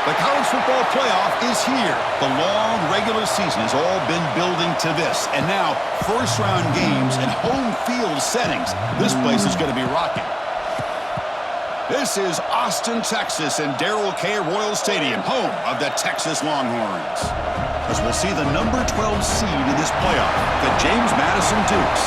The college football playoff is here. The long regular season has all been building to this. And now, first-round games and home field settings. This place is going to be rocking. This is Austin, Texas, and Darrell K. Royal Stadium, home of the Texas Longhorns. As we'll see the number 12 seed in this playoff, the James Madison Dukes,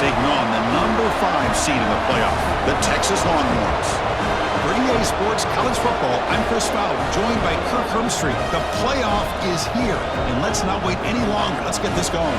taking on the number 5 seed in the playoff, the Texas Longhorns. For EA Sports College Football, I'm Chris Fowler, joined by Kirk Herbstreit. The playoff is here, and let's not wait any longer. Let's get this going.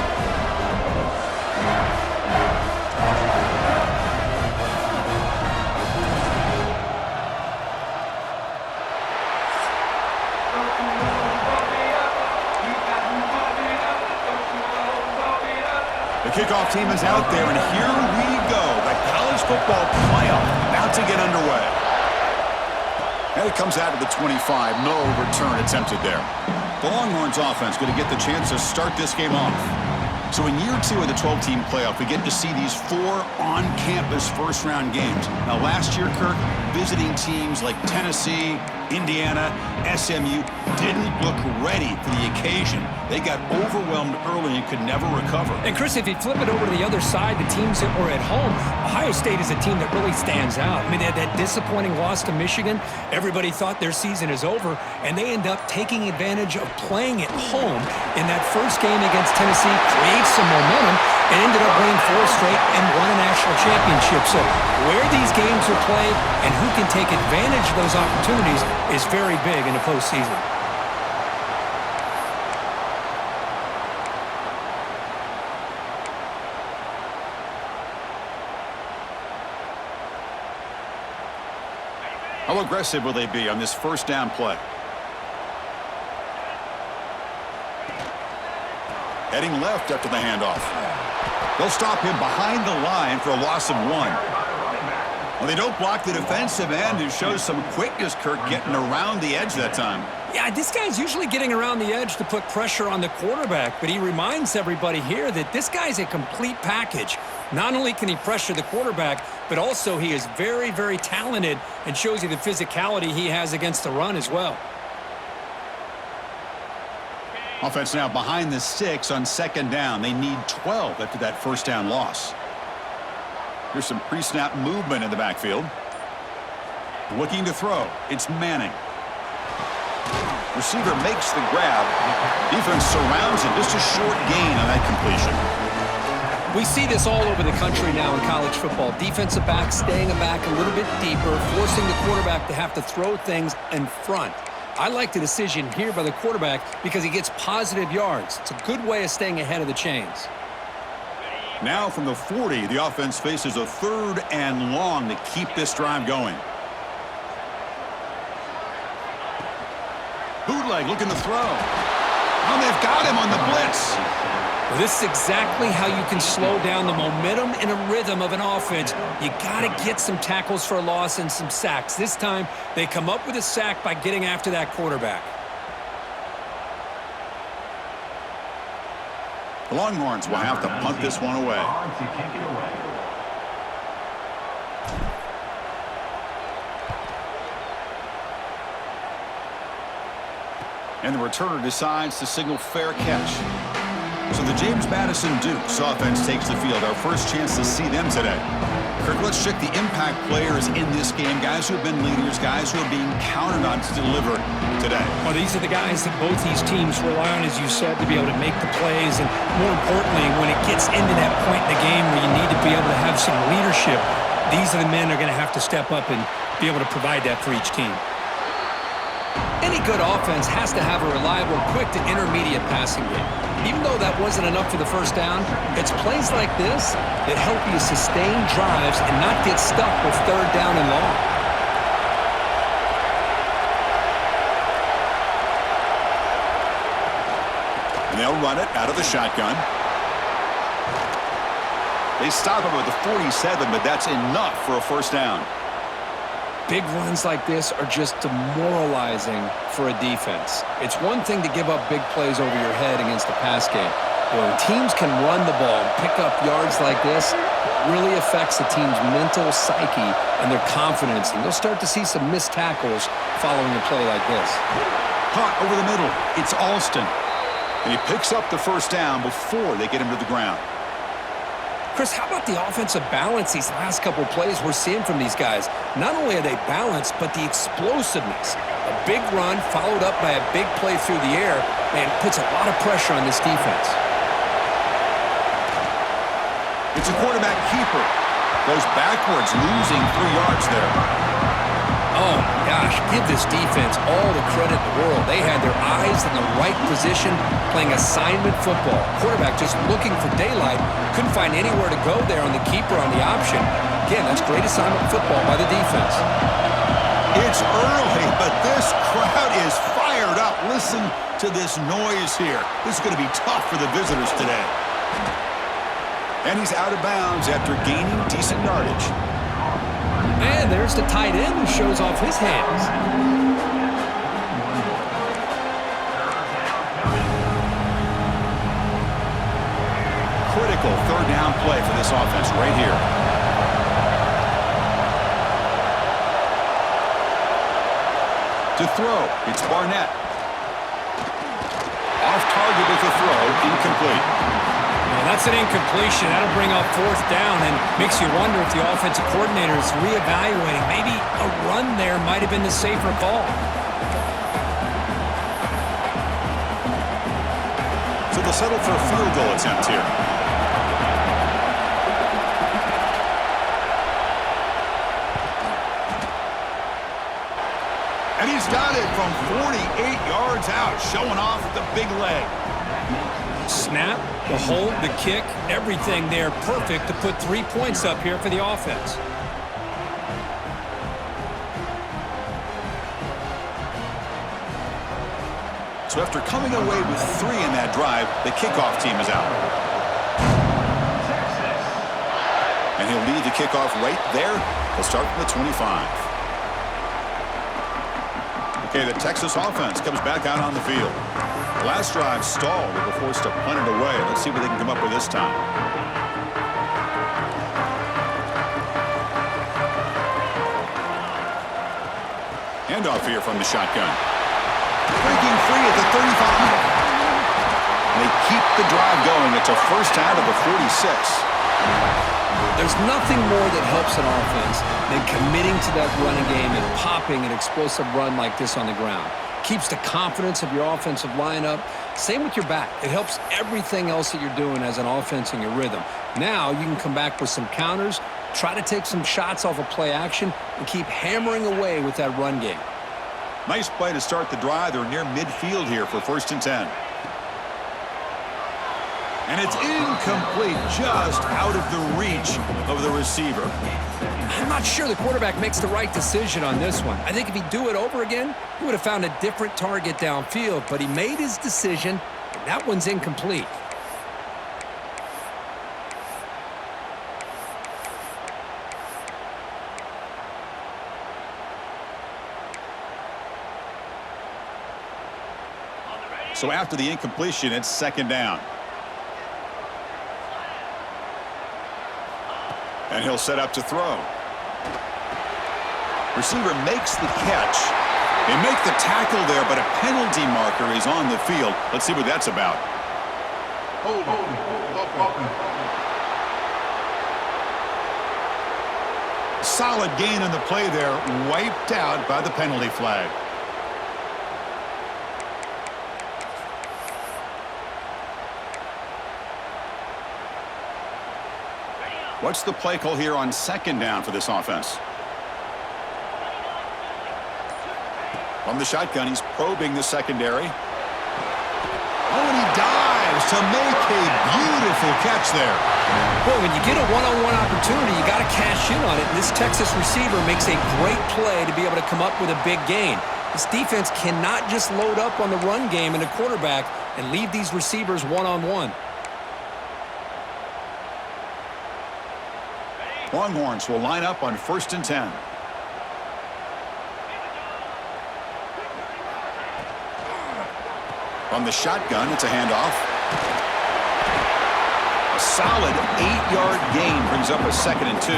The kickoff team is out there, and here we go. The college football playoff about to get underway. And it comes out of the 25. No return attempted there. The Longhorns offense going to get the chance to start this game off. So in year 2 of the 12-team playoff, we get to see these 4 on-campus first-round games. Now, last year, Kirk, visiting teams like Tennessee, Indiana, SMU didn't look ready for the occasion. They got overwhelmed early and could never recover. And, Chris, if you flip it over to the other side, the teams that were at home, Ohio State is a team that really stands out. I mean, they had that disappointing loss to Michigan. Everybody thought their season is over, and they end up taking advantage of playing at home in that first game against Tennessee, creates some momentum, and ended up winning 4 straight and won a national championship. So where these games are played and who can take advantage of those opportunities is very big in the postseason. How aggressive will they be on this first down play? Heading left after the handoff. They'll stop him behind the line for a loss of 1. Well, they don't block the defensive end, who shows some quickness, Kirk, getting around the edge that time. Yeah, this guy's usually getting around the edge to put pressure on the quarterback, but he reminds everybody here that this guy's a complete package. Not only can he pressure the quarterback, but also he is very, very talented and shows you the physicality he has against the run as well. Offense now behind the 6 on second down. They need 12 after that first down loss. Here's some pre-snap movement in the backfield. Looking to throw. It's Manning. Receiver makes the grab. Defense surrounds it. Just a short gain on that completion. We see this all over the country now in college football. Defensive backs staying back a little bit deeper, forcing the quarterback to have to throw things in front. I like the decision here by the quarterback because he gets positive yards. It's a good way of staying ahead of the chains. Now from the 40, the offense faces a 3rd and long to keep this drive going. Bootleg looking to throw. Oh, they've got him on the blitz. Well, this is exactly how you can slow down the momentum and a rhythm of an offense. You got to get some tackles for a loss and some sacks. This time, they come up with a sack by getting after that quarterback. The Longhorns will have to punt this one away. And the returner decides to signal fair catch. So the James Madison Dukes offense takes the field. Our first chance to see them today. Kirk, let's check the impact players in this game. Guys who have been leaders, guys who are being counted on to deliver today. Well, these are the guys that both these teams rely on, as you said, to be able to make the plays. And more importantly, when it gets into that point in the game where you need to be able to have some leadership, these are the men that are going to have to step up and be able to provide that for each team. Any good offense has to have a reliable, quick to intermediate passing game. Even though that wasn't enough for the first down, it's plays like this that help you sustain drives and not get stuck with 3rd down and long. And they'll run it out of the shotgun. They stop him at the 47, but that's enough for a first down. Big runs like this are just demoralizing for a defense. It's one thing to give up big plays over your head against the pass game. When teams can run the ball and pick up yards like this, really affects the team's mental psyche and their confidence, and you'll start to see some missed tackles following a play like this. Caught over the middle. It's Alston. And he picks up the first down before they get him to the ground. Chris, how about the offensive balance these last couple plays we're seeing from these guys? Not only are they balanced, but the explosiveness. A big run followed up by a big play through the air, man, puts a lot of pressure on this defense. It's a quarterback keeper. Goes backwards, losing 3 yards there. Oh, my gosh, give this defense all the credit in the world. They had their eyes in the right position, playing assignment football. Quarterback just looking for daylight. Couldn't find anywhere to go there on the keeper on the option. Again, that's great assignment football by the defense. It's early, but this crowd is fired up. Listen to this noise here. This is going to be tough for the visitors today. And he's out of bounds after gaining decent yardage. And there's the tight end who shows off his hands. Critical third down play for this offense right here. To throw, it's Barnett. Off target with the throw, incomplete. Well, that's an incompletion. That'll bring up fourth down and makes you wonder if the offensive coordinator is reevaluating. Maybe a run there might have been the safer call. So they'll settle for a field goal attempt here. And he's got it from 48 yards out, showing off the big leg. Snap, the hold, the kick, everything there perfect to put 3 points up here for the offense. So after coming away with 3 in that drive, the kickoff team is out. And he'll lead the kickoff right there. He'll start from the 25. Okay, the Texas offense comes back out on the field. Last drive stalled. They were forced to punt it away. Let's see what they can come up with this time. Handoff here from the shotgun. Breaking free at the 35. They keep the drive going. It's a first out of the 46. There's nothing more that helps an offense than committing to that running game and popping an explosive run like this on the ground. Keeps the confidence of your offensive lineup. Same with your back. It helps everything else that you're doing as an offense in your rhythm. Now you can come back with some counters, try to take some shots off of play action, and keep hammering away with that run game. Nice play to start the drive. They're near midfield here for 1st and 10. And it's incomplete, just out of the reach of the receiver. I'm not sure the quarterback makes the right decision on this one. I think if he'd do it over again, he would have found a different target downfield, but he made his decision, and that one's incomplete. So after the incompletion, it's 2nd down. And he'll set up to throw. Receiver makes the catch. They make the tackle there, but a penalty marker is on the field. Let's see what that's about. Solid gain on the play there, wiped out by the penalty flag. What's the play call here on 2nd down for this offense? From the shotgun, he's probing the secondary. Oh, and he dives to make a beautiful catch there. Boy, when you get a one-on-one opportunity, you got to cash in on it. And this Texas receiver makes a great play to be able to come up with a big gain. This defense cannot just load up on the run game and the quarterback and leave these receivers one-on-one. Longhorns will line up on 1st and 10. From the shotgun, it's a handoff. A solid 8-yard gain brings up a 2nd and 2.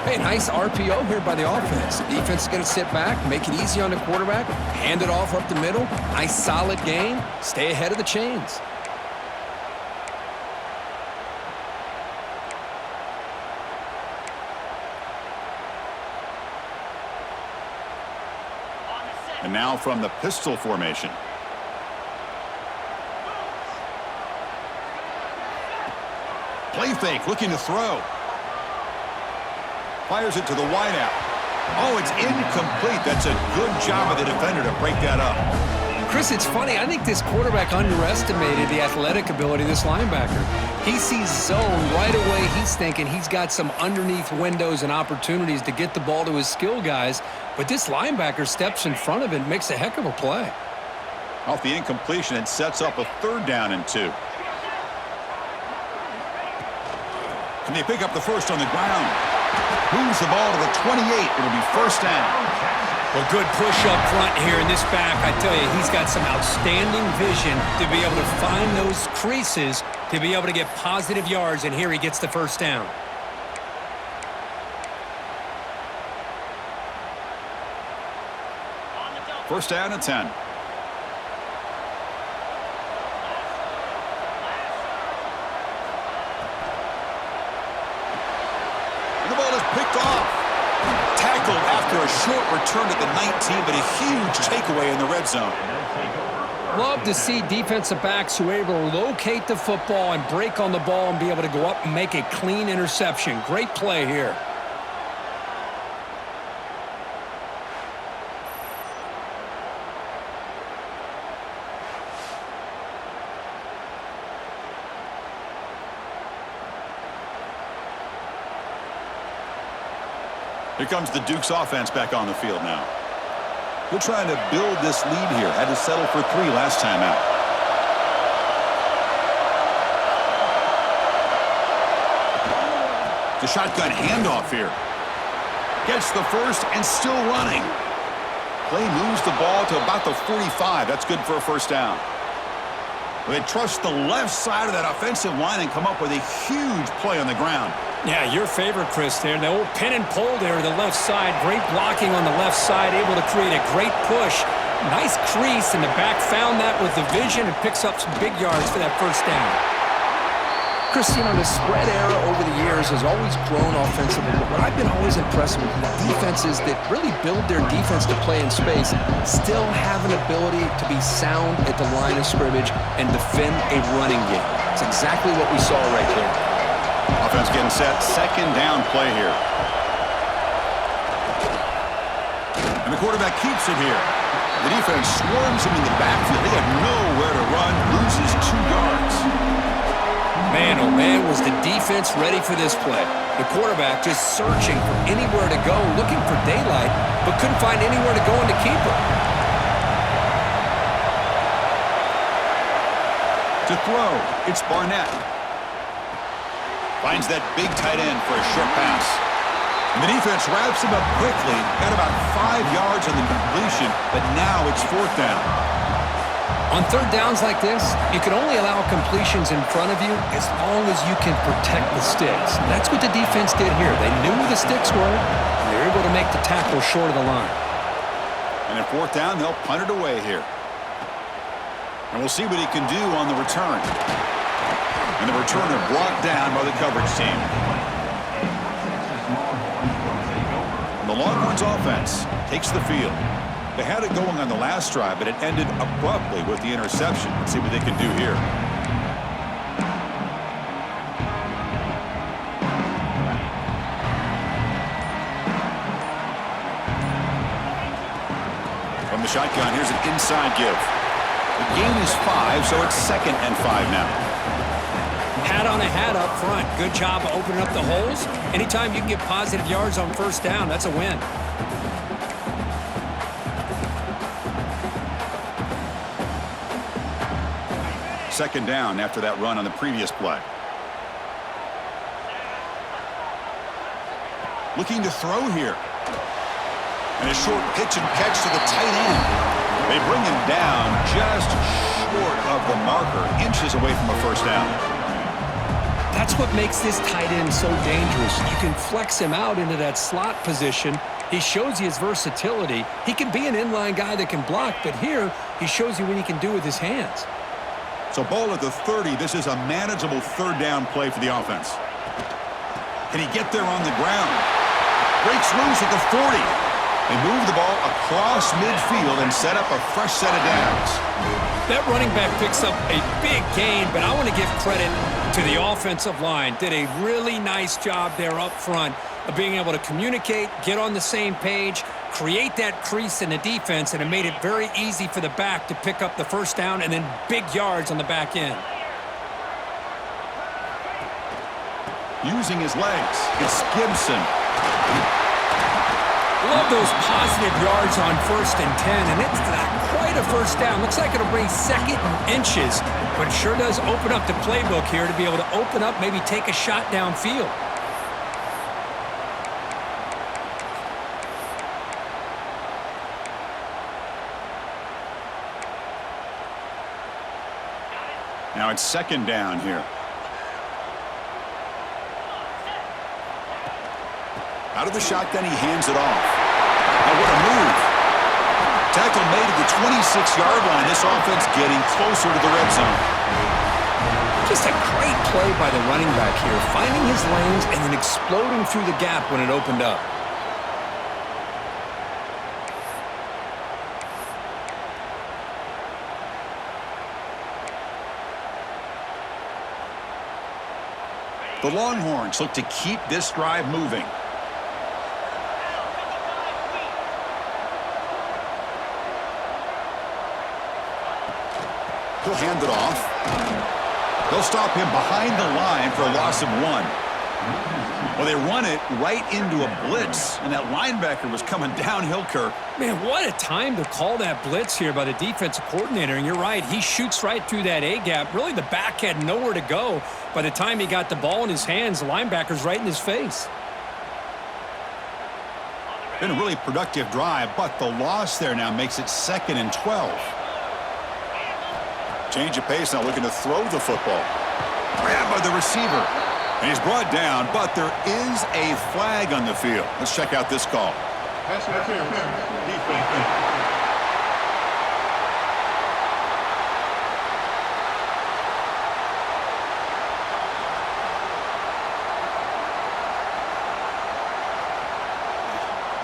Hey, nice RPO here by the offense. Defense is going to sit back, make it easy on the quarterback, hand it off up the middle. Nice solid gain. Stay ahead of the chains. And now from the pistol formation. Play fake, looking to throw. Fires it to the wideout. Oh, it's incomplete. That's a good job of the defender to break that up. Chris, it's funny. I think this quarterback underestimated the athletic ability of this linebacker. He sees zone right away. He's thinking he's got some underneath windows and opportunities to get the ball to his skill guys. But this linebacker steps in front of it and makes a heck of a play. Off the incompletion, it sets up a 3rd down and 2. Can they pick up the first on the ground? Moves the ball to the 28. It'll be 1st down. Well, good push up front here in this back. I tell you, he's got some outstanding vision to be able to find those creases, to be able to get positive yards, and here he gets the 1st down. First down and 10. And the ball is picked off. Tackled after a short return at the 19, but a huge takeaway in the red zone. Love to see defensive backs who are able to locate the football and break on the ball and be able to go up and make a clean interception. Great play here. Here comes the Duke's offense back on the field now. They're trying to build this lead here. Had to settle for 3 last time out. The shotgun handoff here. Gets the first and still running. Play moves the ball to about the 45. That's good for a 1st down. They trust the left side of that offensive line and come up with a huge play on the ground. Yeah, your favorite, Chris, there. The old pin and pull there to the left side. Great blocking on the left side, able to create a great push. Nice crease, and the back found that with the vision and picks up some big yards for that 1st down. Chris, you know, the spread era over the years has always grown offensively, but what I've been always impressed with the defenses that really build their defense to play in space still have an ability to be sound at the line of scrimmage and defend a running game. It's exactly what we saw right there. Offense getting set. 2nd down play here. And the quarterback keeps it here. The defense swarms him in the backfield. They have nowhere to run. Loses 2 yards. Man, oh man, was the defense ready for this play. The quarterback just searching for anywhere to go, looking for daylight, but couldn't find anywhere to go in the keeper. To throw, it's Barnett. Finds that big tight end for a short pass. And the defense wraps him up quickly. Got about 5 yards on the completion, but now it's 4th down. On 3rd downs like this, you can only allow completions in front of you as long as you can protect the sticks. And that's what the defense did here. They knew where the sticks were, and they were able to make the tackle short of the line. And at 4th down, they'll punt it away here. And we'll see what he can do on the return. And the returner brought down by the coverage team. And the Longhorns offense takes the field. They had it going on the last drive, but it ended abruptly with the interception. Let's see what they can do here. From the shotgun, here's an inside give. The gain is 5, so it's 2nd and 5 now. Hat on a hat up front. Good job of opening up the holes. Anytime you can get positive yards on 1st down, that's a win. Second down after that run on the previous play. Looking to throw here. And a short pitch and catch to the tight end. They bring him down just short of the marker, inches away from a 1st down. That's what makes this tight end so dangerous. You can flex him out into that slot position. He shows you his versatility. He can be an inline guy that can block, but here he shows you what he can do with his hands. So ball at the 30. This is a manageable third down play for the offense. Can he get there on the ground? Breaks loose at the 40. They move the ball across midfield and set up a fresh set of downs. That running back picks up a big gain, but I want to give credit to the offensive line. Did a really nice job there up front of being able to communicate, get on the same page, create that crease in the defense, and it made it very easy for the back to pick up the first down and then big yards on the back end. Using his legs, it's Gibson. Love those positive yards on 1st and 10, and it's not quite a first down. Looks like it'll bring second and inches, but it sure does open up the playbook here to be able to open up, maybe take a shot downfield. Now it's second down here. Out of the shotgun, he hands it off. Oh, what a move. Tackle made at the 26-yard line. This offense getting closer to the red zone. Just a great play by the running back here, finding his lanes and then exploding through the gap when it opened up. The Longhorns look to keep this drive moving. He'll hand it off. They'll stop him behind the line for a loss of 1. Well, they run it right into a blitz, and that linebacker was coming downhill, Kirk. Man, what a time to call that blitz here by the defensive coordinator. And you're right, he shoots right through that A-gap. Really, the back had nowhere to go. By the time he got the ball in his hands, the linebacker's right in his face. Been a really productive drive, but the loss there now makes it 2nd and 12. Change of pace now, looking to throw the football. Grabbed by the receiver. And he's brought down, but there is a flag on the field. Let's check out this call.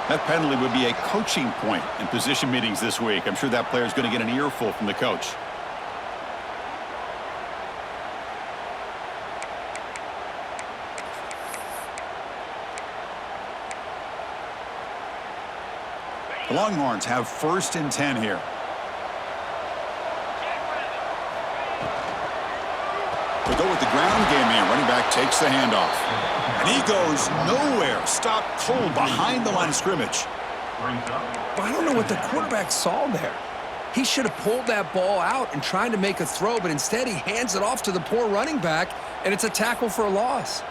That penalty would be a coaching point in position meetings this week. I'm sure that player is going to get an earful from the coach. The Longhorns have 1st and 10 here. They go with the ground game here. Running back takes the handoff. And he goes nowhere. Stopped cold behind the line of scrimmage. I don't know what the quarterback saw there. He should have pulled that ball out and tried to make a throw, but instead he hands it off to the poor running back, and it's a tackle for a loss.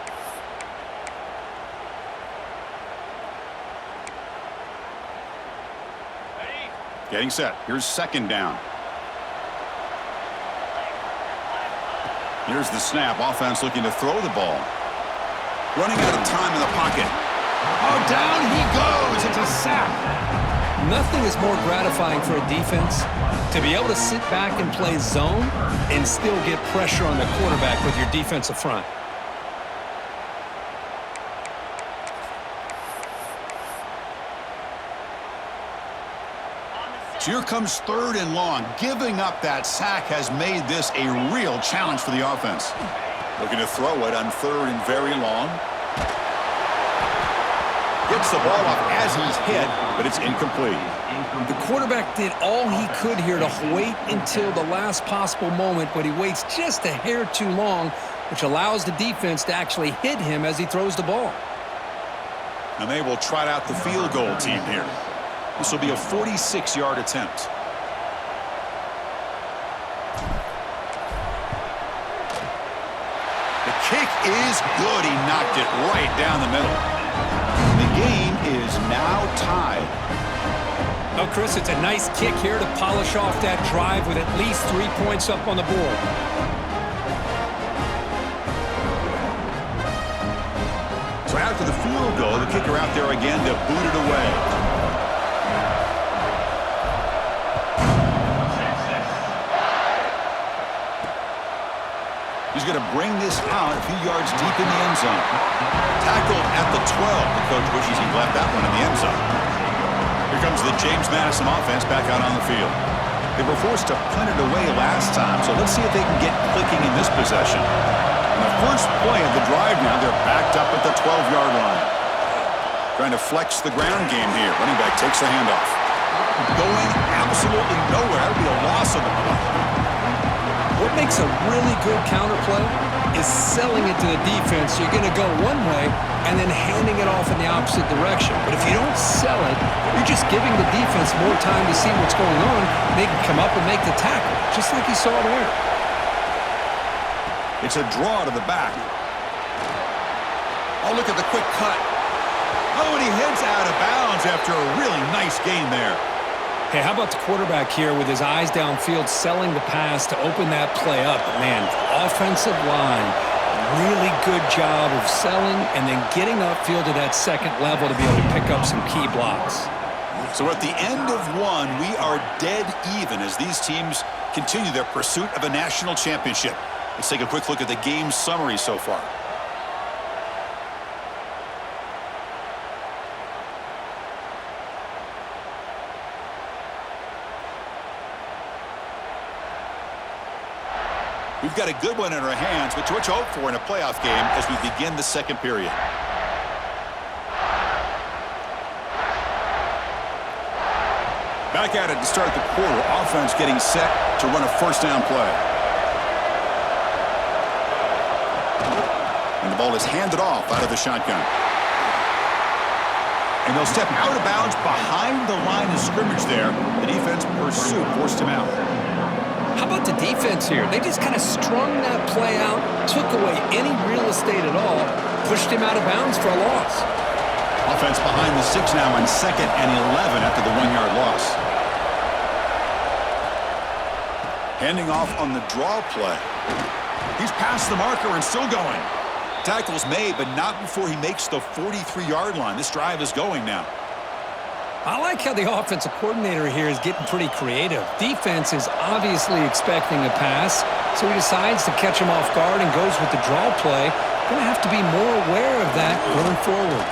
Getting set. Here's 2nd down. Here's the snap. Offense looking to throw the ball. Running out of time in the pocket. Oh, down he goes. It's a sack. Nothing is more gratifying for a defense to be able to sit back and play zone and still get pressure on the quarterback with your defensive front. So here comes 3rd and long. Giving up that sack has made this a real challenge for the offense. Looking to throw it on 3rd and very long. Gets the ball up as he's hit, but it's incomplete. The quarterback did all he could here to wait until the last possible moment, but he waits just a hair too long, which allows the defense to actually hit him as he throws the ball. And they will trot out the field goal team here. This will be a 46-yard attempt. The kick is good. He knocked it right down the middle. The game is now tied. Oh, Chris, it's a nice kick here to polish off that drive with at least 3 points up on the board. after the field goal, the kicker out there again to boot it away. He's going to bring this out a few yards deep in the end zone. Tackled at the 12. The coach wishes he left that one in the end zone. Here comes the James Madison offense back out on the field. They were forced to punt it away last time, so let's see if they can get clicking in this possession. On the first play of the drive now, they're backed up at the 12-yard line. Trying to flex the ground game here. Running back takes the handoff. Going absolutely nowhere. That would be a loss of the play. What makes a really good counterplay is selling it to the defense. You're going to go one way and then handing it off in the opposite direction. But if you don't sell it, you're just giving the defense more time to see what's going on. They can come up and make the tackle, just like you saw there. It's a draw to the back. Oh, look at the quick cut. Oh, and he heads out of bounds after a really nice gain there. Hey, how about the quarterback here with his eyes downfield selling the pass to open that play up? Man, offensive line, really good job of selling and then getting upfield to that second level to be able to pick up some key blocks. So at the end of one, we are dead even as these teams continue their pursuit of a national championship. Let's take a quick look at the game summary so far. We've got a good one in our hands, but what you hope for in a playoff game as we begin the second period. Back at it to start the quarter. Offense getting set to run a first down play. And the ball is handed off out of the shotgun. And they'll step out of bounds behind the line of scrimmage there. The defense pursued, forced him out. How about the defense here? They just kind of strung that play out, took away any real estate at all, pushed him out of bounds for a loss. Offense behind the 6 now on 2nd and 11 after the 1-yard loss. Handing off on the draw play. He's past the marker and still going. Tackle's made, but not before he makes the 43-yard line. This drive is going now. I like how the offensive coordinator here is getting pretty creative. Defense is obviously expecting a pass, so he decides to catch him off guard and goes with the draw play. Going to have to be more aware of that going forward.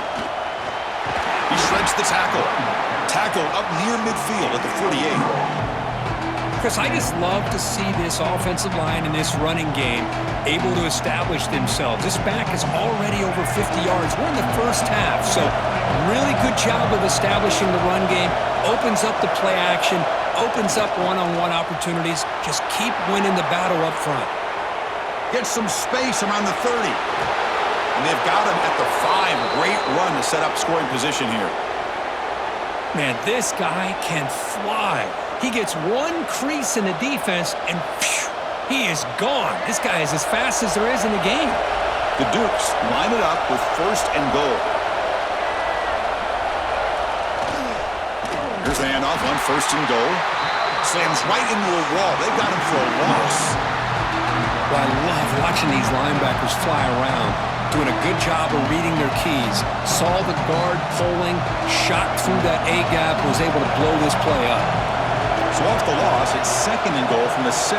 He shreds the tackle. Tackle up near midfield at the 48. Chris, I just love to see this offensive line in this running game able to establish themselves. This back is already over 50 yards. We're in the first half, so really good job of establishing the run game. Opens up the play action, opens up one-on-one opportunities. Just keep winning the battle up front. Gets some space around the 30. And they've got him at the 5. Great run to set up scoring position here. Man, this guy can fly. He gets one crease in the defense, and phew, he is gone. This guy is as fast as there is in the game. The Dukes line it up with 1st and goal. Here's the handoff on 1st and goal. Slams right into a wall. They've got him for a loss. Well, I love watching these linebackers fly around, doing a good job of reading their keys. Saw the guard pulling, shot through that A-gap, was able to blow this play up. So off the loss, it's 2nd and goal from the 7.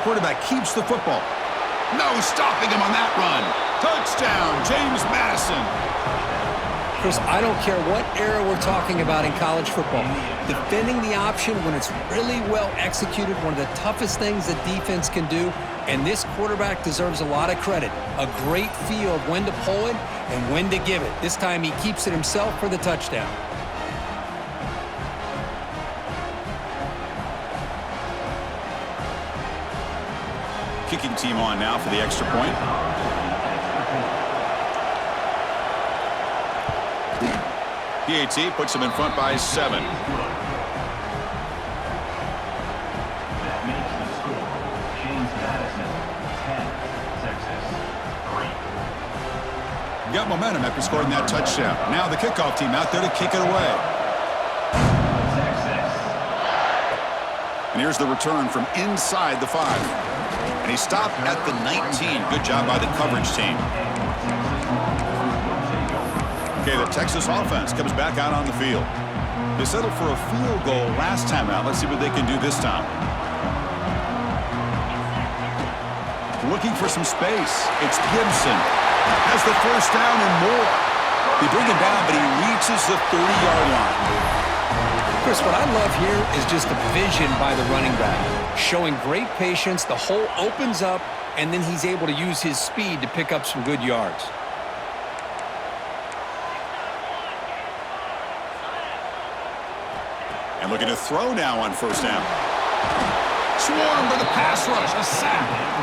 Quarterback keeps the football. No stopping him on that run. Touchdown, James Madison. Chris, I don't care what era we're talking about in college football. Defending the option when it's really well executed, one of the toughest things that defense can do, and this quarterback deserves a lot of credit. A great feel of when to pull it and when to give it. This time he keeps it himself for the touchdown. Kicking team on now for the extra point. PAT puts them in front by 7. That makes the score. James Madison, 10, Texas, 3. Got momentum after scoring that touchdown. Now the kickoff team out there to kick it away. And here's the return from inside the 5. And And he stopped at the 19. Good job by the coverage team. Okay, the Texas offense comes back out on the field. They settled for a field goal last time out. Let's see what they can do this time. Looking for some space. It's Gibson. Has the first down and more. They bring him down, but he reaches the 30-yard line. Chris, what I love here is just the vision by the running back. Showing great patience, the hole opens up, and then he's able to use his speed to pick up some good yards. And looking to throw now on first down. Swarmed by the pass rush, a sack.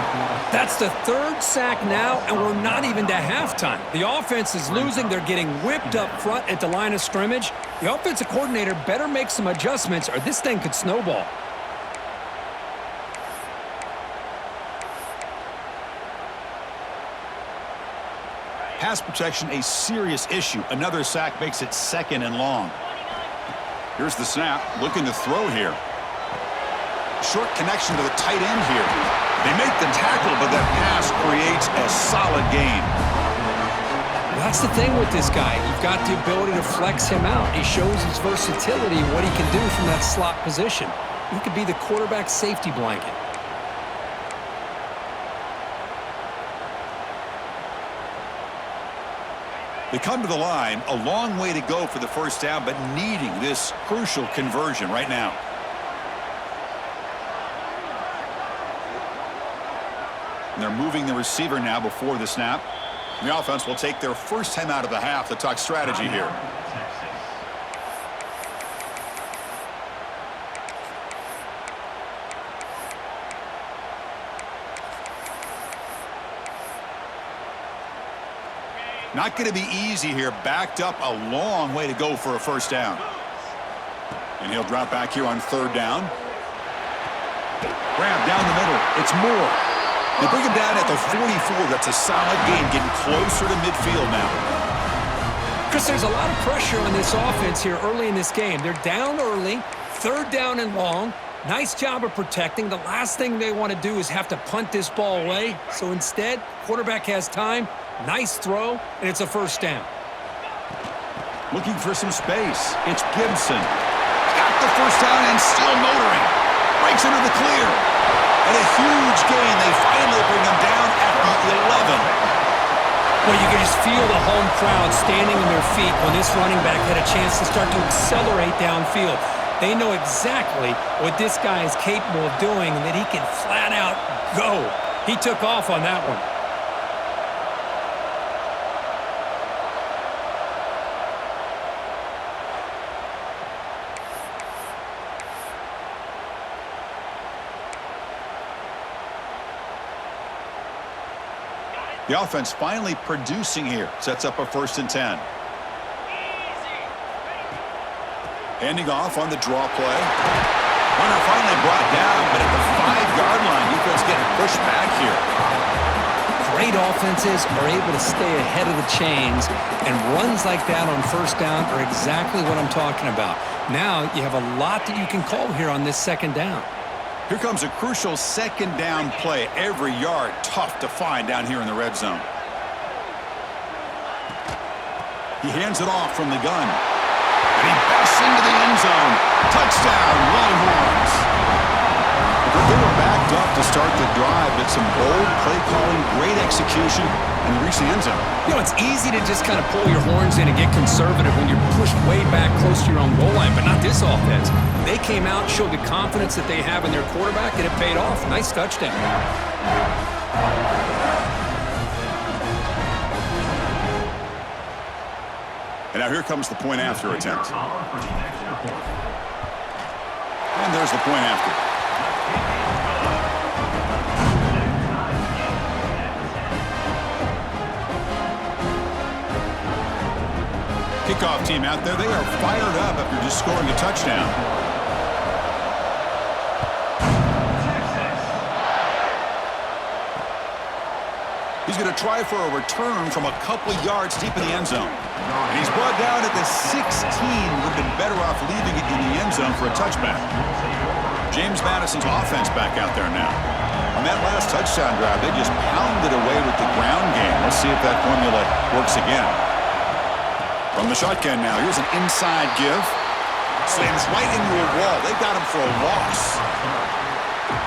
That's the third sack now, and we're not even to halftime. The offense is losing. They're getting whipped up front at the line of scrimmage. The offensive coordinator better make some adjustments or this thing could snowball. Pass protection, a serious issue. Another sack makes it 2nd and long. Here's the snap, looking to throw here. Short connection to the tight end here. They make the tackle, but that pass creates a solid gain. Well, that's the thing with this guy. You've got the ability to flex him out. He shows his versatility, what he can do from that slot position. He could be the quarterback safety blanket. They come to the line, a long way to go for the first down, but needing this crucial conversion right now. And they're moving the receiver now before the snap. The offense will take their first time out of the half to talk strategy here. Not going to be easy here. Backed up a long way to go for a first down. And he'll drop back here on third down. Grab down the middle. It's Moore. They bring him down at the 44. That's a solid gain, getting closer to midfield now. Chris, there's a lot of pressure on this offense here early in this game. They're down early, third down and long. Nice job of protecting. The last thing they want to do is have to punt this ball away. So instead, quarterback has time. Nice throw, and it's a first down. Looking for some space. It's Gibson. Got the first down and still motoring. Breaks into the clear. And a huge gain. They finally bring him down at the 11. Well, you can just feel the home crowd standing on their feet when this running back had a chance to start to accelerate downfield. They know exactly what this guy is capable of doing and that he can flat out go. He took off on that one. The offense finally producing here. Sets up a 1st and 10. Handing off on the draw play. Runner finally brought down, but at the 5-yard line, defense getting pushed back here. Great offenses are able to stay ahead of the chains, and runs like that on first down are exactly what I'm talking about. Now you have a lot that you can call here on this second down. Here comes a crucial second down play. Every yard tough to find down here in the red zone. He hands it off from the gun. And he busts into the end zone. Touchdown, Longhorns. They were backed up to start the drive, but some bold play calling, great execution, and they reached the end zone. You know, it's easy to just kind of pull your horns in and get conservative when you're pushed way back close to your own goal line, but not this offense. They came out, showed the confidence that they have in their quarterback, and it paid off. Nice touchdown. And now here comes the point after attempt. And there's the point after. Kickoff team out there. They are fired up after just scoring a touchdown. He's going to try for a return from a couple of yards deep in the end zone. And he's brought down at the 16. Would have been better off leaving it in the end zone for a touchback. James Madison's offense back out there now. On that last touchdown drive, they just pounded away with the ground game. Let's see if that formula works again. From the shotgun now, here's an inside give. Slams right into a wall. They got him for a loss.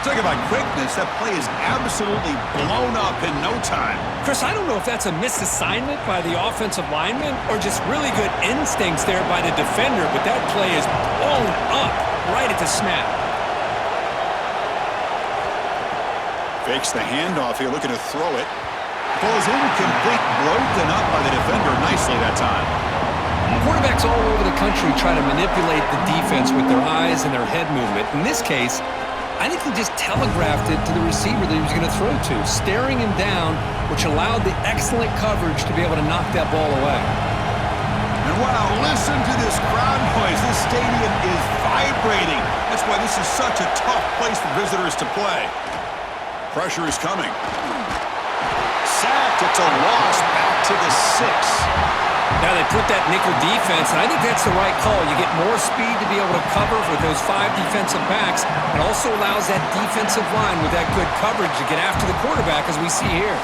Talk about quickness. That play is absolutely blown up in no time. Chris, I don't know if that's a misassignment by the offensive lineman or just really good instincts there by the defender, but that play is blown up right at the snap. Fakes the handoff here, looking to throw it. Ball is incomplete, broken up by the defender nicely that time. Quarterbacks all over the country try to manipulate the defense with their eyes and their head movement. In this case, I think he just telegraphed it to the receiver that he was going to throw to, staring him down, which allowed the excellent coverage to be able to knock that ball away. And wow, listen to this crowd noise. This stadium is vibrating. That's why this is such a tough place for visitors to play. Pressure is coming. Sacked. It's a loss back to the 6. Now they put that nickel defense, and I think that's the right call. You get more speed to be able to cover with those 5 defensive backs. It also allows that defensive line with that good coverage to get after the quarterback, as we see here.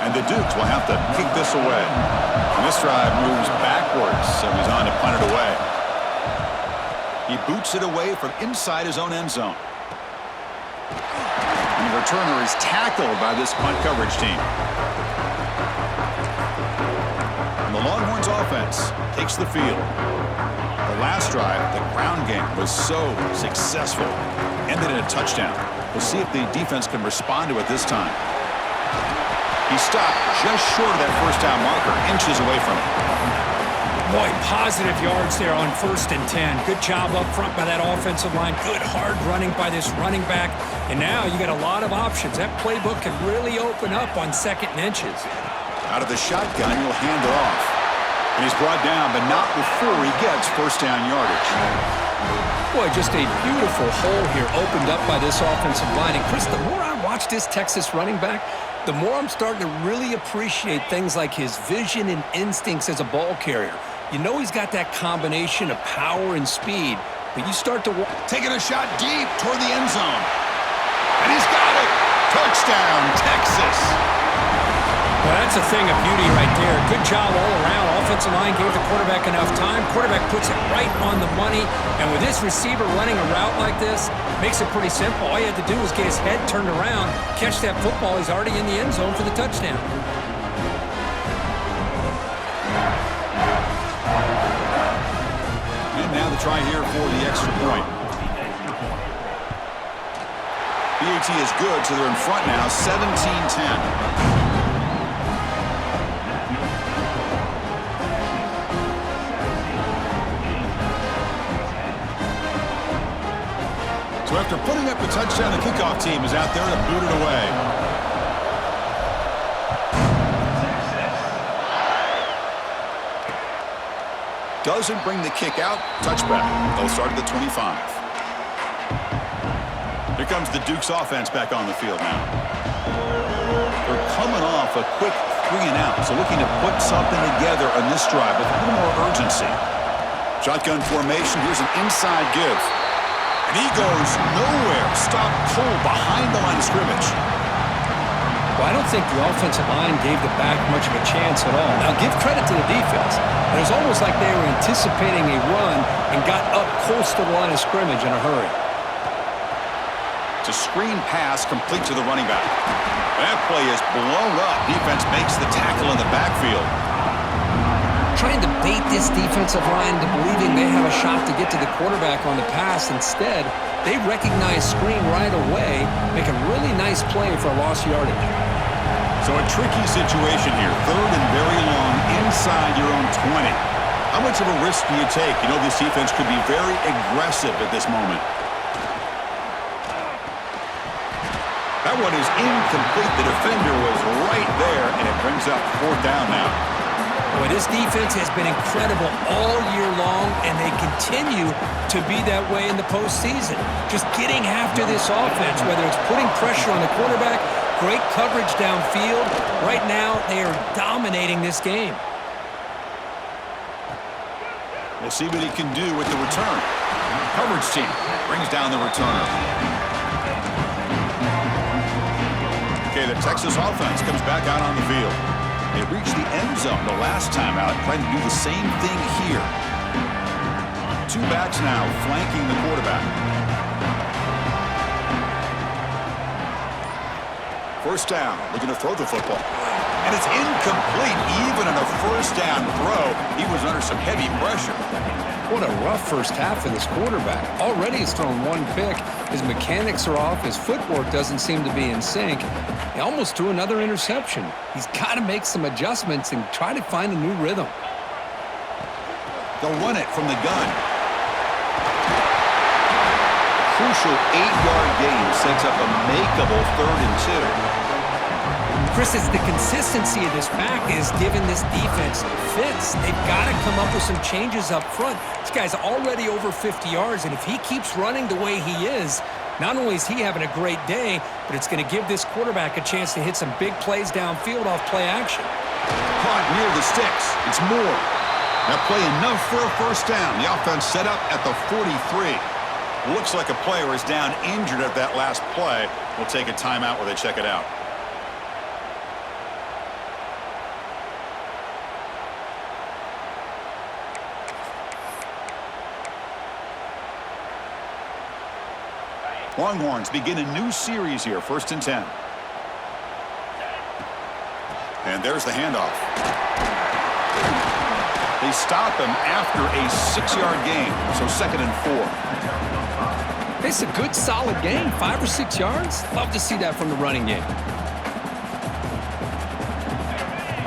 And the Dukes will have to kick this away. And this drive moves backwards, so he's on to punt it away. He boots it away from inside his own end zone. And the returner is tackled by this punt coverage team. And the Longhorns offense takes the field. The last drive, the ground game, was so successful. Ended in a touchdown. We'll see if the defense can respond to it this time. He stopped just short of that first down marker, inches away from it. Boy, positive yards there on 1st and 10. Good job up front by that offensive line. Good hard running by this running back. And now you got a lot of options. That playbook can really open up on 2nd and inches. Out of the shotgun, he'll hand it off. And he's brought down, but not before he gets first down yardage. Boy, just a beautiful hole here opened up by this offensive line. And Chris, the more I watch this Texas running back, the more I'm starting to really appreciate things like his vision and instincts as a ball carrier. You know he's got that combination of power and speed, but you start to taking a shot deep toward the end zone. And he's got it. Touchdown, Texas. Well, that's a thing of beauty right there. Good job all around. Offensive line gave the quarterback enough time. Quarterback puts it right on the money. And with this receiver running a route like this, makes it pretty simple. All you had to do was get his head turned around, catch that football. He's already in the end zone for the touchdown. And now the try here for the extra point. BAT is good, so they're in front now, 17-10. So after putting up the touchdown, the kickoff team is out there to boot it away. Doesn't bring the kick out. Touchback. They'll start at the 25. Here comes the Dukes offense back on the field now. They're coming off a quick 3-and-out, so looking to put something together on this drive with a little more urgency. Shotgun formation. Here's an inside give. And he goes nowhere. Stopped cold behind the line of scrimmage. Well, I don't think the offensive line gave the back much of a chance at all. Now, give credit to the defense. It was almost like they were anticipating a run and got up close to the line of scrimmage in a hurry. It's a screen pass complete to the running back. That play is blown up. Defense makes the tackle in the backfield. Trying to bait this defensive line into believing they have a shot to get to the quarterback on the pass. Instead, they recognize screen right away, make a really nice play for a lost yardage. So a tricky situation here. 3rd and very long inside your own 20. How much of a risk do you take? You know this defense could be very aggressive at this moment. That one is incomplete. The defender was right there, and it brings up 4th down now. Boy, this defense has been incredible all year long, and they continue to be that way in the postseason. Just getting after this offense, whether it's putting pressure on the quarterback, great coverage downfield. Right now, they are dominating this game. We'll see what he can do with the return. Coverage team brings down the returner. Okay, the Texas offense comes back out on the field. They reached the end zone the last time out, trying to do the same thing here. Two backs now flanking the quarterback. First down, looking to throw the football. And it's incomplete. Even on a first down throw, he was under some heavy pressure. What a rough first half for this quarterback. Already he's thrown one pick. His mechanics are off. His footwork doesn't seem to be in sync. He almost threw another interception. He's got to make some adjustments and try to find a new rhythm. They'll run it from the gun. Crucial 8-yard gain sets up a makeable 3rd and 2. Chris, it's the consistency of this back is giving this defense fits. They've got to come up with some changes up front. This guy's already over 50 yards, and if he keeps running the way he is, not only is he having a great day, but it's going to give this quarterback a chance to hit some big plays downfield off play action. Caught near the sticks. It's Moore. That play enough for a first down. The offense set up at the 43. Looks like a player is down injured at that last play. We'll take a timeout where they check it out. Longhorns begin a new series here, 1st and 10. And there's the handoff. They stop him after a 6-yard gain, so 2nd and 4. It's a good, solid game, 5 or 6 yards. Love to see that from the running game.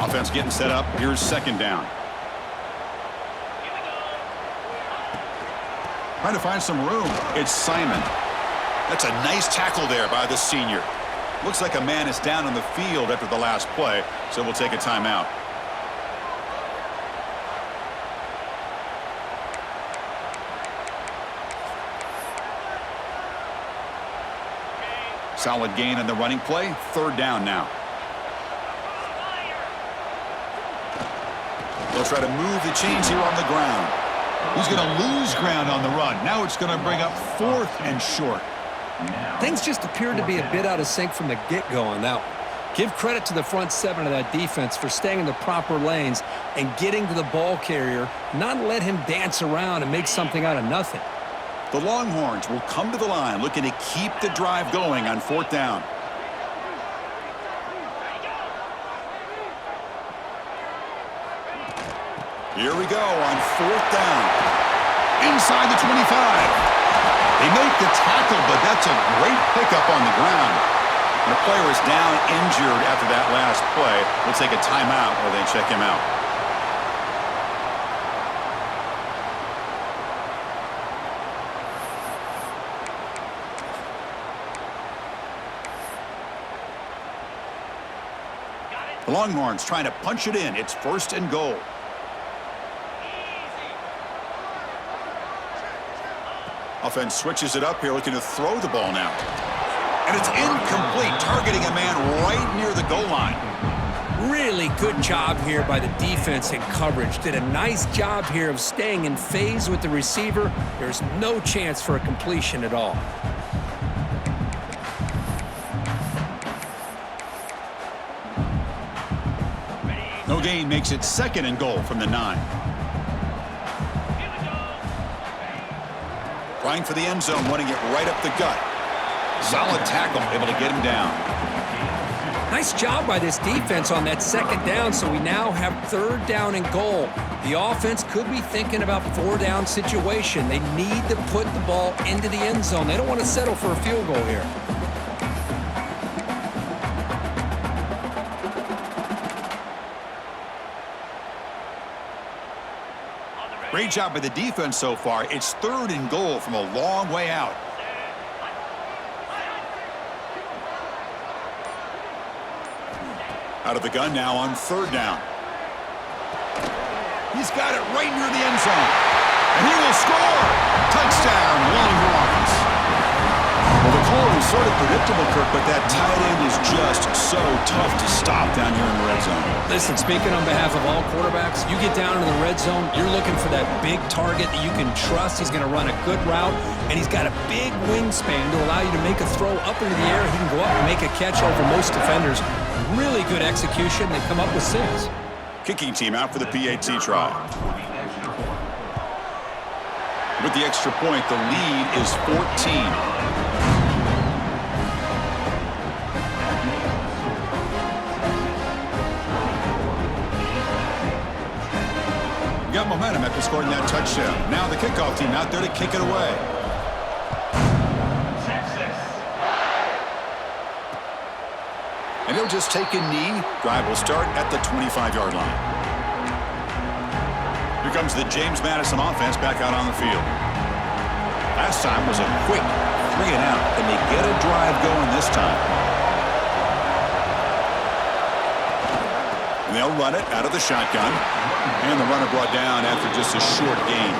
Offense getting set up. Here's 2nd down. Trying to find some room. It's Simon. That's a nice tackle there by the senior. Looks like a man is down on the field after the last play, so we'll take a timeout. Solid gain on the running play. 3rd down now. They'll try to move the chains here on the ground. He's going to lose ground on the run. Now it's going to bring up 4th and short. Things just appeared to be a bit out of sync from the get-go on that one. Give credit to the front 7 of that defense for staying in the proper lanes and getting to the ball carrier, not let him dance around and make something out of nothing. The Longhorns will come to the line looking to keep the drive going on 4th down. Here we go on 4th down. Inside the 25. They make the tackle, but that's a great pickup on the ground. And the player is down injured after that last play. We'll take a timeout where they check him out. The Longhorns trying to punch it in. It's 1st and goal. Offense switches it up here, looking to throw the ball now. And it's incomplete, targeting a man right near the goal line. Really good job here by the defense in coverage. Did a nice job here of staying in phase with the receiver. There's no chance for a completion at all. No gain makes it 2nd and goal from the 9. Trying for the end zone, running it right up the gut. Solid tackle, able to get him down. Nice job by this defense on that 2nd down, so we now have 3rd down and goal. The offense could be thinking about 4-down situation. They need to put the ball into the end zone. They don't want to settle for a field goal here. Great job by the defense so far. It's 3rd and goal from a long way out. Out of the gun now on 3rd down. He's got it right near the end zone. And he will score. Touchdown, Longhorns. Well, the call was sort of predictable, Kirk, but that tight end is just so tough to stop down here in the red zone. Listen, speaking on behalf of all quarterbacks, you get down in the red zone, you're looking for that big target that you can trust. He's going to run a good route, and he's got a big wingspan to allow you to make a throw up into the air. He can go up and make a catch over most defenders. Really good execution. They come up with 6. Kicking team out for the PAT try. With the extra point, the lead is 14. Got momentum after scoring that touchdown. Now the kickoff team out there to kick it away. And he'll just take a knee. Drive will start at the 25-yard line. Here comes the James Madison offense back out on the field. Last time was a quick 3 and out. Can they get a drive going this time? And they'll run it out of the shotgun. And the runner brought down after just a short gain.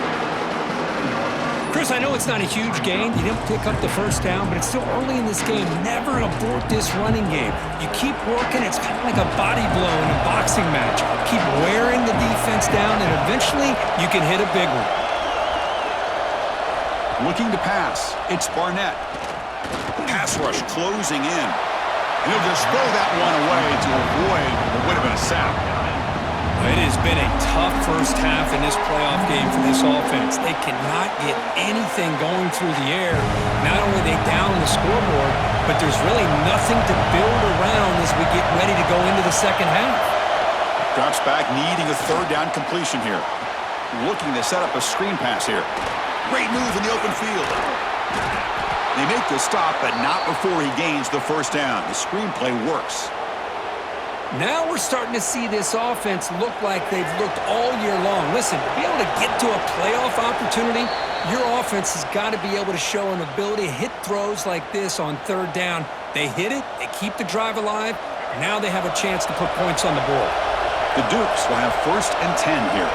Chris, I know it's not a huge gain. You didn't pick up the first down, but it's still early in this game. Never abort this running game. You keep working. It's kind of like a body blow in a boxing match. Keep wearing the defense down, and eventually you can hit a big one. Looking to pass. It's Barnett. Pass rush closing in. And he'll just throw that one away to avoid what would have been a sack. It has been a tough first half in this playoff game for this offense. They cannot get anything going through the air. Not only are they down on the scoreboard, but there's really nothing to build around as we get ready to go into the second half. Drops back, needing a third down completion here. Looking to set up a screen pass here. Great move in the open field. They make the stop, but not before he gains the first down. The screenplay works. Now we're starting to see this offense look like they've looked all year long. Listen, to be able to get to a playoff opportunity, your offense has got to be able to show an ability to hit throws like this on third down. They hit it, they keep the drive alive, now they have a chance to put points on the board. The Dukes will have 1st and 10 here.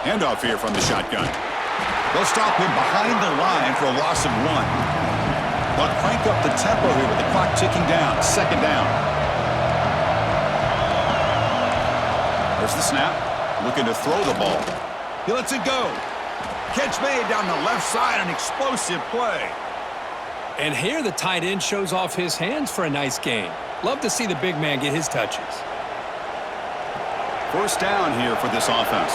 Handoff here from the shotgun. They'll stop him behind the line for a loss of 1. They'll crank up the tempo here with the clock ticking down. 2nd down. There's the snap. Looking to throw the ball. He lets it go. Catch made down the left side. An explosive play. And here the tight end shows off his hands for a nice gain. Love to see the big man get his touches. 1st down here for this offense.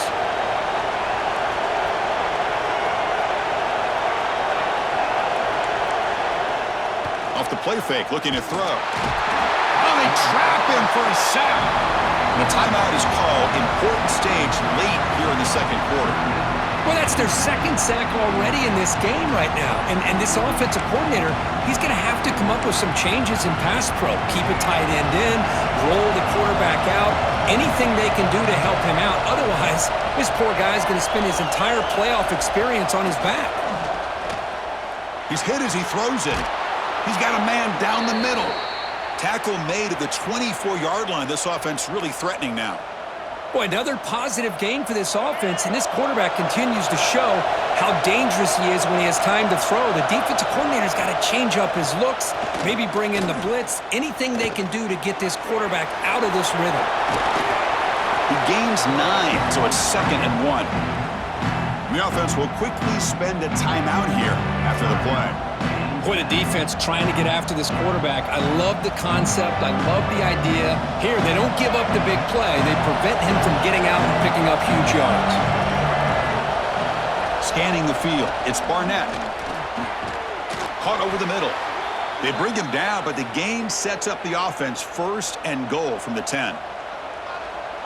Off the play fake, looking to throw. Oh, they trap him for a sack. And a timeout is called. Important stage late here in the second quarter. Well, that's their 2nd sack already in this game right now. And this offensive coordinator, he's going to have to come up with some changes in pass pro. Keep a tight end in, roll the quarterback out, anything they can do to help him out. Otherwise, this poor guy's going to spend his entire playoff experience on his back. He's hit as he throws it. He's got a man down the middle. Tackle made at the 24-yard line. This offense really threatening now. Boy, another positive gain for this offense, and this quarterback continues to show how dangerous he is when he has time to throw. The defensive coordinator's got to change up his looks, maybe bring in the blitz, anything they can do to get this quarterback out of this rhythm. He gains 9, so it's 2nd and 1. The offense will quickly spend a timeout here after the play. Boy, the defense trying to get after this quarterback. I love the concept. I love the idea. Here, they don't give up the big play. They prevent him from getting out and picking up huge yards. Scanning the field. It's Barnett. Caught over the middle. They bring him down, but the game sets up the offense 1st and goal from the 10.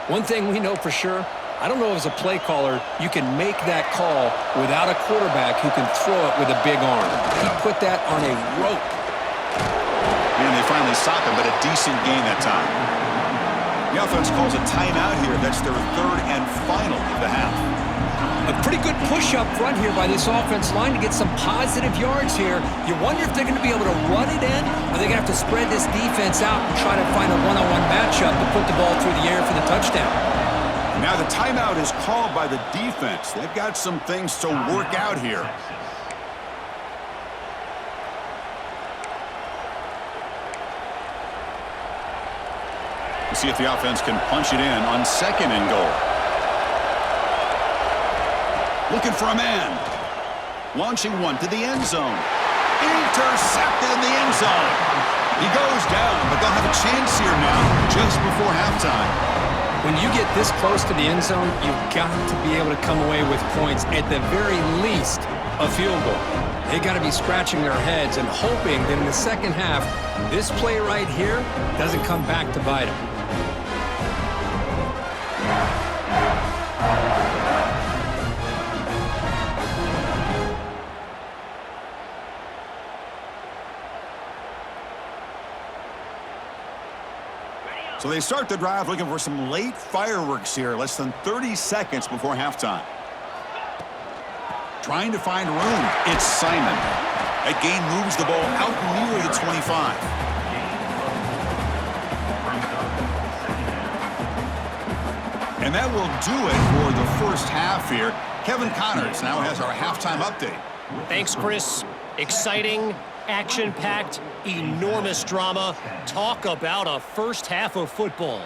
One thing we know for sure, I don't know as a play caller, you can make that call without a quarterback who can throw it with a big arm. He put that on a rope. And they finally stop him, but a decent gain that time. The offense calls a timeout here. That's their 3rd and final of the half. A pretty good push up front here by this offense line to get some positive yards here. You wonder if they're going to be able to run it in, or they're going to have to spread this defense out and try to find a one-on-one matchup to put the ball through the air for the touchdown. Now the timeout is called by the defense. They've got some things to work out here. We'll see if the offense can punch it in on 2nd and goal. Looking for a man. Launching one to the end zone. Intercepted in the end zone. He goes down, but they'll have a chance here now just before halftime. When you get this close to the end zone, you've got to be able to come away with points, at the very least, a field goal. They got to be scratching their heads and hoping that in the second half, this play right here doesn't come back to bite them. So they start the drive looking for some late fireworks here, less than 30 seconds before halftime. Trying to find room. It's Simon. That gain moves the ball out near the 25. And that will do it for the first half here. Kevin Connors now has our halftime update. Thanks, Chris. Exciting, action-packed, enormous drama. Talk about a first half of football.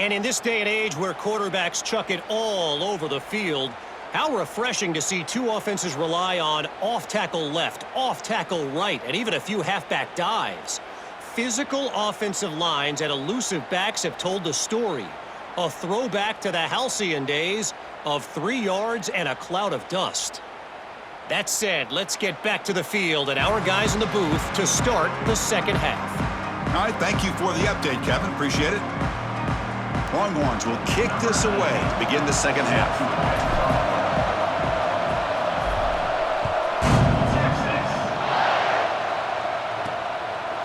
And in this day and age where quarterbacks chuck it all over the field, how refreshing to see two offenses rely on off-tackle left, off-tackle right, and even a few halfback dives. Physical offensive lines and elusive backs have told the story. A throwback to the halcyon days of 3 yards and a cloud of dust. That said, let's get back to the field and our guys in the booth to start the second half. All right, thank you for the update, Kevin. Appreciate it. Longhorns will kick this away to begin the second half.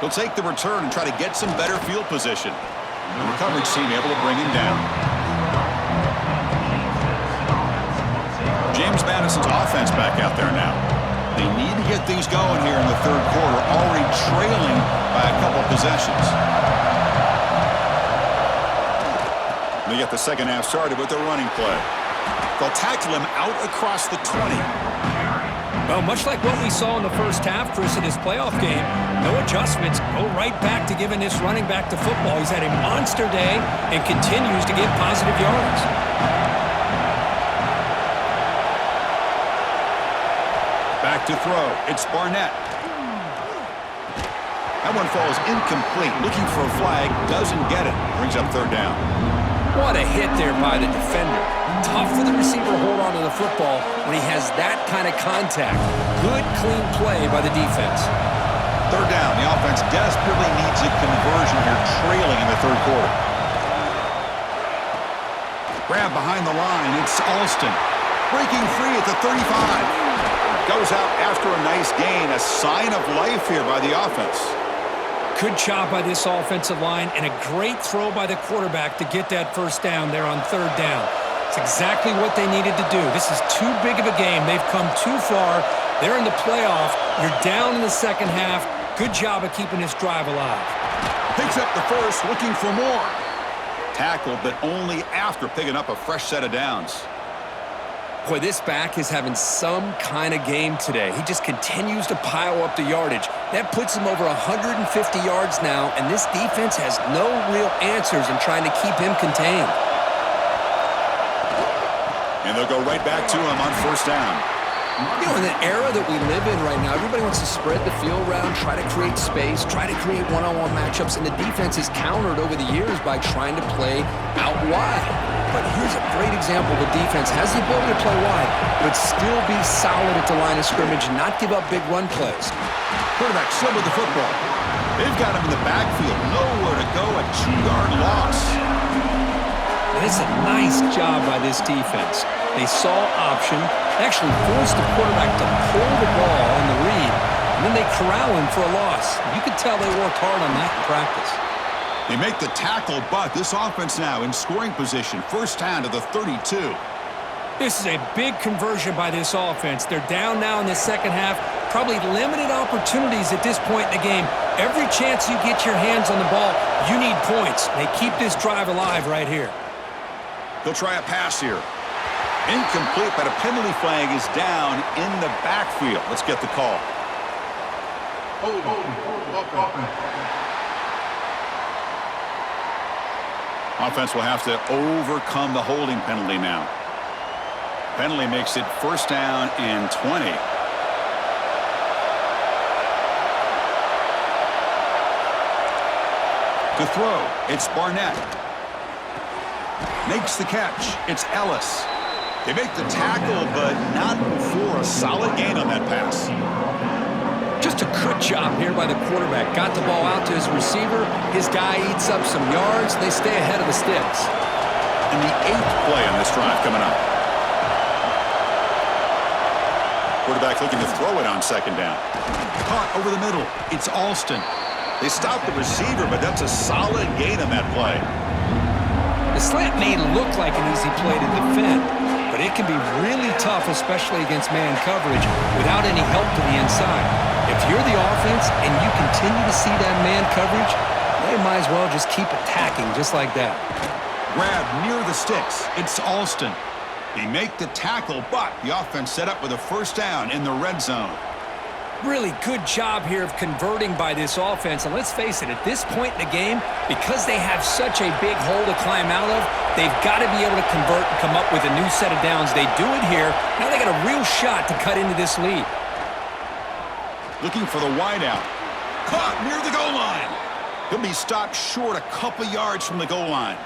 He'll take the return and try to get some better field position. The coverage team able to bring him down. James Madison's offense back out there now. They need to get things going here in the third quarter, already trailing by a couple possessions. They get the second half started with their running play. They'll tackle him out across the 20. Well, much like what we saw in the first half, Chris, in his playoff game, no adjustments. Go right back to giving this running back to football. He's had a monster day and continues to get positive yards. Back to throw. It's Barnett. That one falls incomplete. Looking for a flag. Doesn't get it. Brings up third down. What a hit there by the defender. Tough for the receiver to hold on to the football when he has that kind of contact. Good, clean play by the defense. Third down. The offense desperately needs a conversion here, trailing in the third quarter. Grab behind the line. It's Alston. Breaking free at the 35. Goes out after a nice gain. A sign of life here by the offense. Good job by this offensive line and a great throw by the quarterback to get that first down there on third down. It's exactly what they needed to do. This is too big of a game. They've come too far. They're in the playoff. You're down in the second half. Good job of keeping this drive alive. Picks up the first, looking for more. Tackled, but only after picking up a fresh set of downs. Boy, this back is having some kind of game today. He just continues to pile up the yardage. That puts him over 150 yards now, and this defense has no real answers in trying to keep him contained. And they'll go right back to him on first down. You know, in the era that we live in right now, everybody wants to spread the field around, try to create space, try to create one-on-one matchups, and the defense is countered over the years by trying to play out wide. But here's a great example. The defense has the ability to play wide, but still be solid at the line of scrimmage and not give up big run plays. Quarterback still with the football. They've got him in the backfield. Nowhere to go. A 2-yard loss. It's a nice job by this defense. They saw option, actually forced the quarterback to pull the ball on the read, and then they corral him for a loss. You could tell they worked hard on that in practice. They make the tackle, but this offense now in scoring position. First down to the 32. This is a big conversion by this offense. They're down now in the second half. Probably limited opportunities at this point in the game. Every chance you get your hands on the ball, you need points. They keep this drive alive right here. They'll try a pass here. Incomplete, but a penalty flag is down in the backfield. Let's get the call. Offense will have to overcome the holding penalty now. Penalty makes it first down and 20. To throw, it's Barnett. Makes the catch. It's Ellis. They make the tackle, but not before a solid gain on that pass. Just a good job here by the quarterback. Got the ball out to his receiver. His guy eats up some yards. They stay ahead of the sticks. And the 8th play on this drive coming up. Quarterback looking to throw it on second down. Caught over the middle. It's Alston. They stop the receiver, but that's a solid gain on that play. The slant may look like an easy play to defend, but it can be really tough, especially against man coverage, without any help to the inside. If you're the offense and you continue to see that man coverage, they might as well just keep attacking just like that. Grab near the sticks. It's Alston. They make the tackle, but the offense set up with a first down in the red zone. Really good job here of converting by this offense. And let's face it, at this point in the game, because they have such a big hole to climb out of, they've got to be able to convert and come up with a new set of downs. They do it here. Now they got a real shot to cut into this lead. Looking for the wideout. Caught near the goal line. He'll be stopped short a couple yards from the goal line.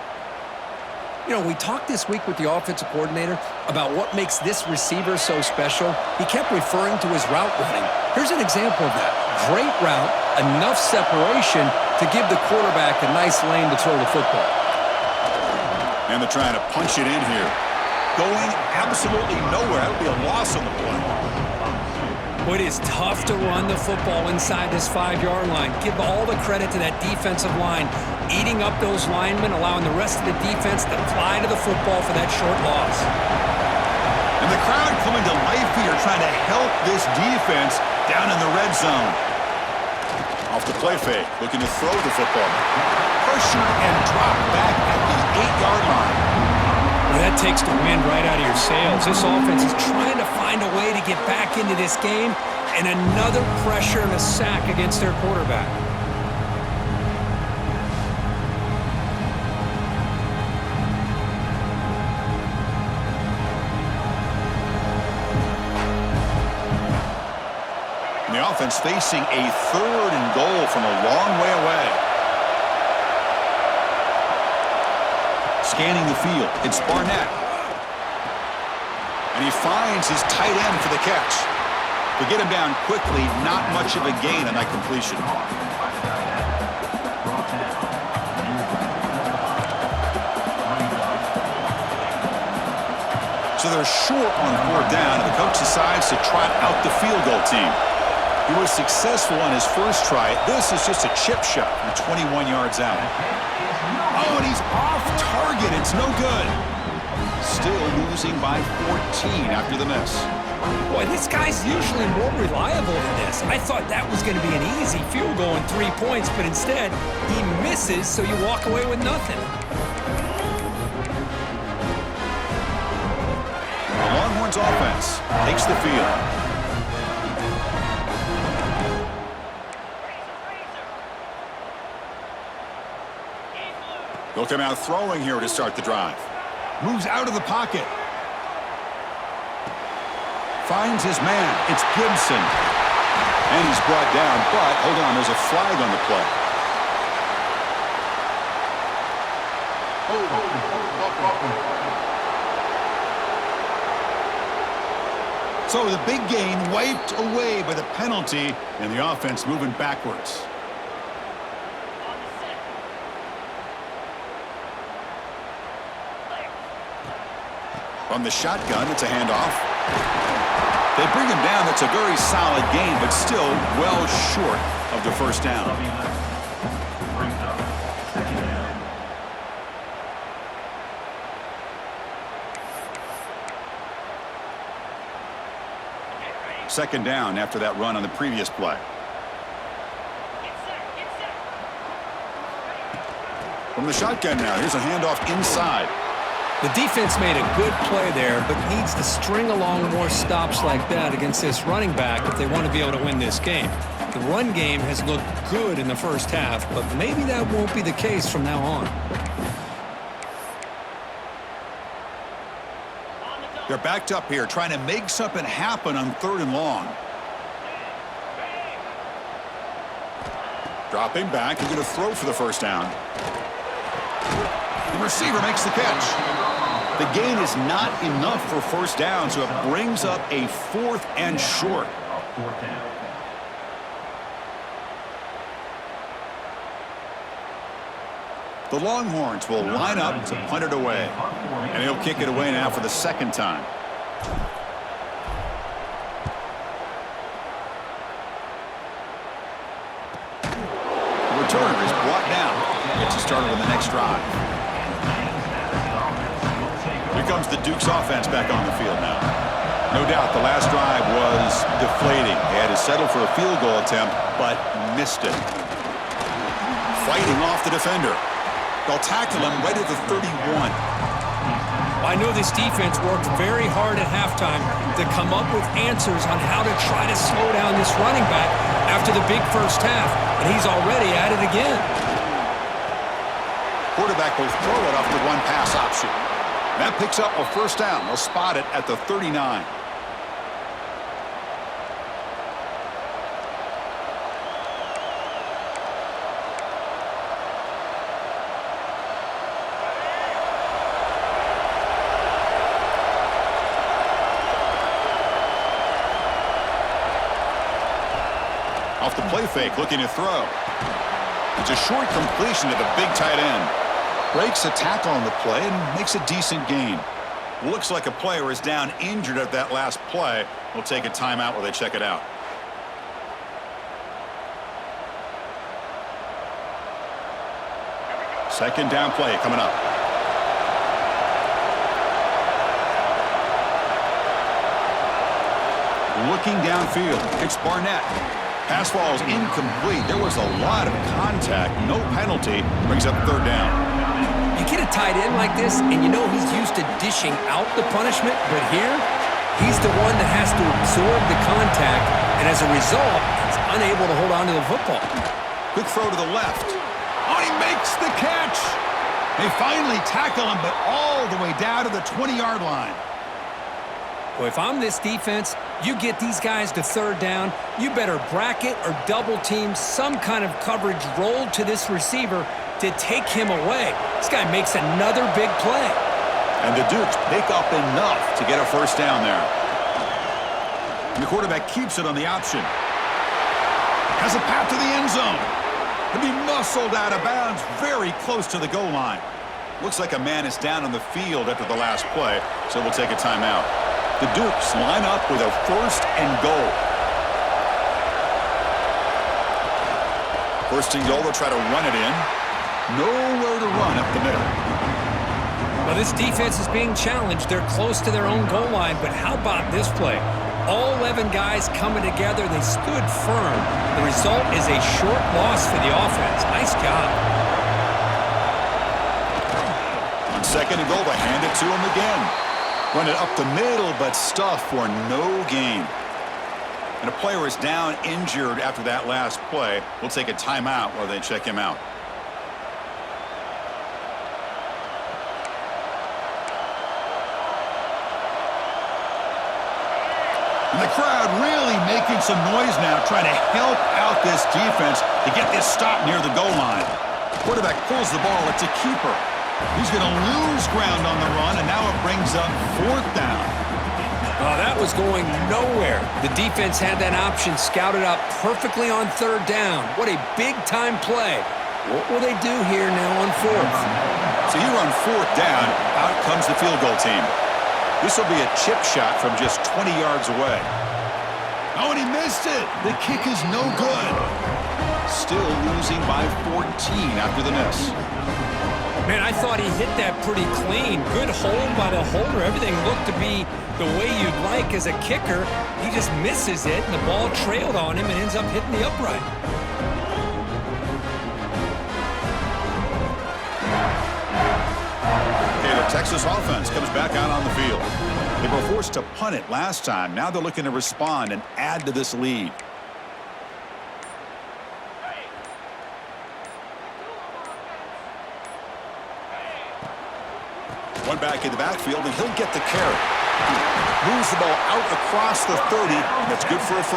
You know, we talked this week with the offensive coordinator about what makes this receiver so special. He kept referring to his route running. Here's an example of that. Great route, enough separation to give the quarterback a nice lane to throw the football. And they're trying to punch it in here. Going absolutely nowhere. That would be a loss on the play. Well, it is tough to run the football inside this 5-yard line. Give all the credit to that defensive line, eating up those linemen, allowing the rest of the defense to fly to the football for that short loss. And the crowd coming to life here, trying to help this defense down in the red zone. Off the play fake, looking to throw the football. Pressure and drop back at the 8-yard line. Well, that takes the wind right out of your sails. This offense is trying to find a way to get back into this game, and another pressure and a sack against their quarterback. And the offense facing a 3rd and goal from a long way away. Scanning the field, it's Barnett. And he finds his tight end for the catch. To get him down quickly, not much of a gain on that completion. So they're short on 4th down, and the coach decides to trot out the field goal team. He was successful on his first try. This is just a chip shot from 21 yards out. Oh, and he's off target. It's no good. Still losing by 14 after the miss. Boy, this guy's usually more reliable than this. I thought that was going to be an easy field goal and 3 points, but instead, he misses, so you walk away with nothing. The Longhorns offense takes the field. They'll come out throwing here to start the drive. Moves out of the pocket. Finds his man. It's Gibson. And he's brought down, but hold on, there's a flag on the play. So the big gain wiped away by the penalty, and the offense moving backwards. From the shotgun, it's a handoff. They bring him down. That's a very solid gain, but still well short of the first down. Brings up second down. Second down after that run on the previous play. From the shotgun now, here's a handoff inside. The defense made a good play there, but needs to string along more stops like that against this running back if they want to be able to win this game. The run game has looked good in the first half, but maybe that won't be the case from now on. They're backed up here trying to make something happen on 3rd and long. Dropping back. He's going to throw for the first down. The receiver makes the catch. The gain is not enough for first down, so it brings up a 4th and short. Fourth down. The Longhorns will line up to punt it away. And he'll kick it away now for the 2nd time. The returner is brought down. Gets us started on the next drive. Here comes the Duke's offense back on the field now. No doubt the last drive was deflating. They had to settle for a field goal attempt, but missed it. Fighting off the defender. They'll tackle him right at the 31. I know this defense worked very hard at halftime to come up with answers on how to try to slow down this running back after the big first half, and he's already at it again. Quarterback will throw it off the one-pass option. That picks up a first down. They'll spot it at the 39. Off the play fake, looking to throw. It's a short completion to the big tight end. Breaks a tackle on the play and makes a decent gain. Looks like a player is down injured at that last play. We'll take a timeout while they check it out. Second down play coming up. Looking downfield, it's Barnett. Pass ball is incomplete. There was a lot of contact. No penalty. Brings up 3rd down. You get a tight end like this, and you know he's used to dishing out the punishment, but here, he's the one that has to absorb the contact, and as a result, he's unable to hold on to the football. Quick throw to the left. Oh, he makes the catch. They finally tackle him, but all the way down to the 20-yard line. Well, if I'm this defense, you get these guys to 3rd down, you better bracket or double team some kind of coverage rolled to this receiver to take him away. This guy makes another big play. And the Dukes pick up enough to get a first down there. And the quarterback keeps it on the option. Has a path to the end zone. To be muscled out of bounds very close to the goal line. Looks like a man is down on the field after the last play, so we'll take a timeout. The Dukes line up with a 1st and goal. 1st and goal, they'll try to run it in. Nowhere to run up the middle. Well, this defense is being challenged. They're close to their own goal line, but how about this play? All 11 guys coming together. They stood firm. The result is a short loss for the offense. Nice job. On 2nd and goal, they hand it to him again. Run it up the middle, but stuff for no gain. And a player is down injured after that last play. We'll take a timeout while they check him out. And the crowd really making some noise now, trying to help out this defense to get this stop near the goal line. Quarterback pulls the ball. It's a keeper. He's going to lose ground on the run, and now it brings up 4th down. Oh, that was going nowhere. The defense had that option scouted out perfectly on 3rd down. What a big-time play. What will they do here now on 4th? So here on 4th down, out comes the field goal team. This will be a chip shot from just 20 yards away. Oh, and he missed it. The kick is no good. Still losing by 14 after the miss. Man, I thought he hit that pretty clean. Good hold by the holder. Everything looked to be the way you'd like as a kicker. He just misses it, and the ball trailed on him and ends up hitting the upright. Okay, the Texas offense comes back out on the field. They were forced to punt it last time. Now they're looking to respond and add to this lead. One back in the backfield, and he'll get the carry. Moves the ball out across the 30. That's good for a first.